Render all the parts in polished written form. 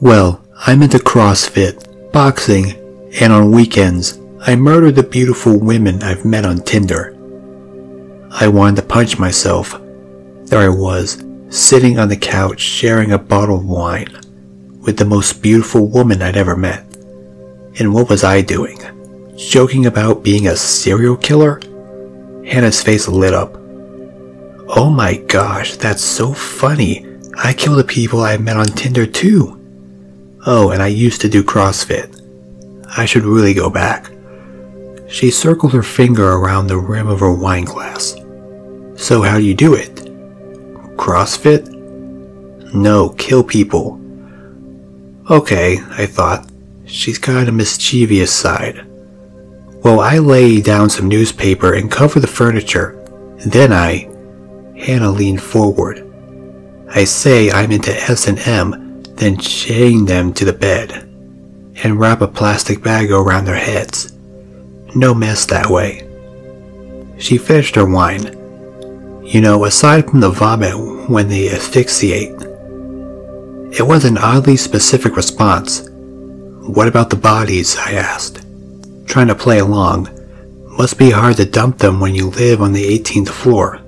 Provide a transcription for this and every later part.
Well, I'm into CrossFit, boxing, and on weekends, I murder the beautiful women I've met on Tinder. I wanted to punch myself. There I was, sitting on the couch sharing a bottle of wine with the most beautiful woman I'd ever met. And what was I doing? Joking about being a serial killer? Hannah's face lit up. Oh my gosh, that's so funny. I kill the people I met on Tinder too. Oh, and I used to do CrossFit. I should really go back. She circled her finger around the rim of her wine glass. So how do you do it? CrossFit? No, kill people. Okay, I thought. She's got a mischievous side. Well, I lay down some newspaper and cover the furniture. Then Hannah leaned forward. I say I'm into S&M, then chain them to the bed and wrap a plastic bag around their heads. No mess that way. She finished her wine. You know, aside from the vomit when they asphyxiate. It was an oddly specific response. What about the bodies? I asked, trying to play along. Must be hard to dump them when you live on the 18th floor.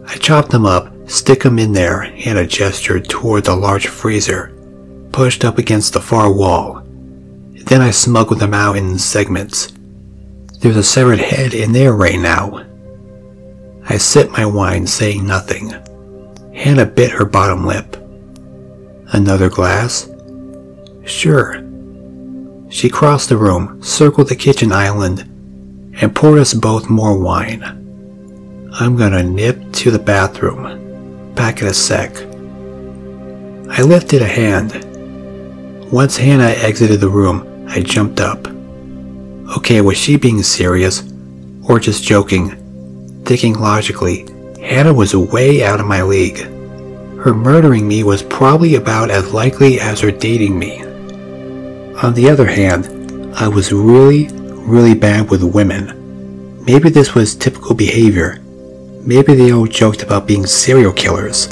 I chopped them up, stick them in there, and I gestured toward the large freezer, pushed up against the far wall. Then I smuggled them out in segments. There's a severed head in there right now. I sipped my wine, saying nothing. Hannah bit her bottom lip. Another glass? Sure. She crossed the room, circled the kitchen island, and poured us both more wine. I'm gonna nip to the bathroom. Back in a sec. I lifted a hand. Once Hannah exited the room, I jumped up. Okay, was she being serious? Or just joking? Thinking logically, Hannah was way out of my league. Her murdering me was probably about as likely as her dating me. On the other hand, I was really bad with women. Maybe this was typical behavior. Maybe they all joked about being serial killers.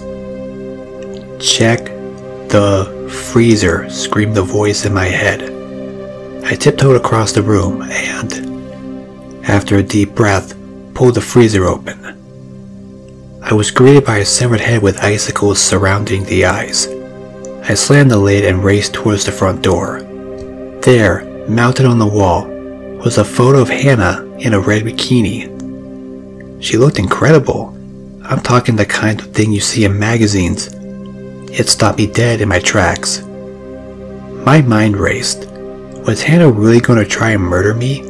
Check the freezer, screamed the voice in my head. I tiptoed across the room and, after a deep breath, pulled the freezer open. I was greeted by a severed head with icicles surrounding the eyes. I slammed the lid and raced towards the front door. There, mounted on the wall, was a photo of Hannah in a red bikini. She looked incredible. I'm talking the kind of thing you see in magazines. It stopped me dead in my tracks. My mind raced. Was Hannah really going to try and murder me?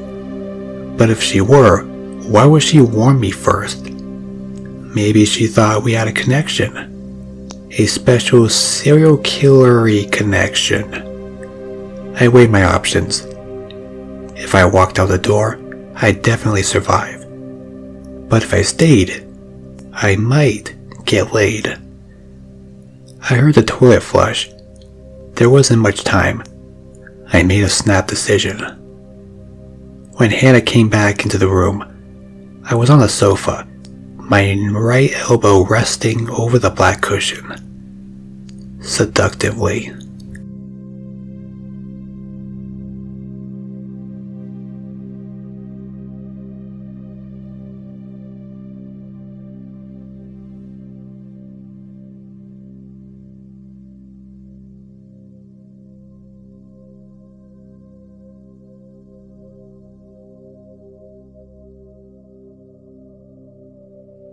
But if she were, why would she warn me first? Maybe she thought we had a connection. A special serial killery connection. I weighed my options. If I walked out the door, I'd definitely survive. But if I stayed, I might get laid. I heard the toilet flush. There wasn't much time. I made a snap decision. When Hannah came back into the room, I was on the sofa, my right elbow resting over the black cushion. Seductively.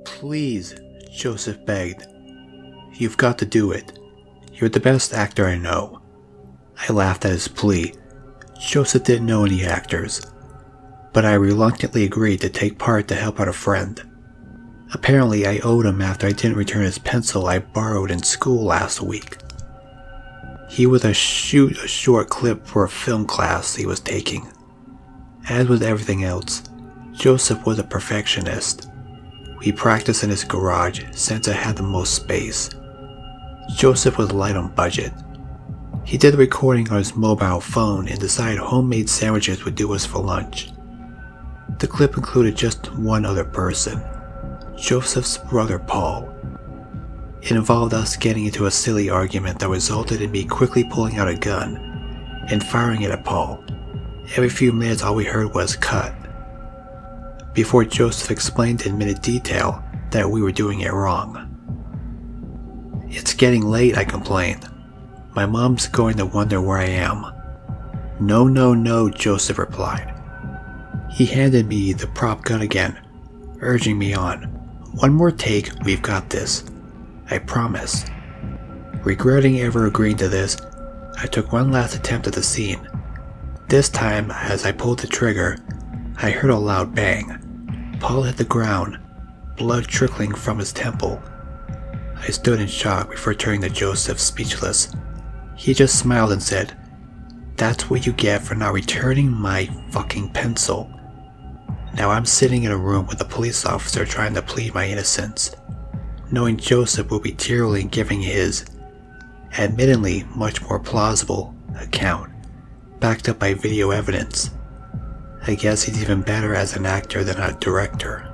Please, Joseph begged. You've got to do it. You're the best actor I know. I laughed at his plea. Joseph didn't know any actors, but I reluctantly agreed to take part to help out a friend. Apparently, I owed him after I didn't return his pencil I borrowed in school last week. He was to shoot a short clip for a film class he was taking. As with everything else, Joseph was a perfectionist. We practiced in his garage since it had the most space. Joseph was light on budget. He did the recording on his mobile phone and decided homemade sandwiches would do us for lunch. The clip included just one other person, Joseph's brother Paul. It involved us getting into a silly argument that resulted in me quickly pulling out a gun and firing it at Paul. Every few minutes all we heard was cut, before Joseph explained in minute detail that we were doing it wrong. "It's getting late," I complained. "My mom's going to wonder where I am." "No, no, no," Joseph replied. He handed me the prop gun again, urging me on. "One more take, we've got this. I promise." Regretting ever agreeing to this, I took one last attempt at the scene. This time, as I pulled the trigger, I heard a loud bang. Paul hit the ground, blood trickling from his temple. I stood in shock before turning to Joseph, speechless. He just smiled and said, "That's what you get for not returning my fucking pencil." Now I'm sitting in a room with a police officer trying to plead my innocence, knowing Joseph will be tearfully giving his, admittedly much more plausible, account, backed up by video evidence. I guess he's even better as an actor than a director.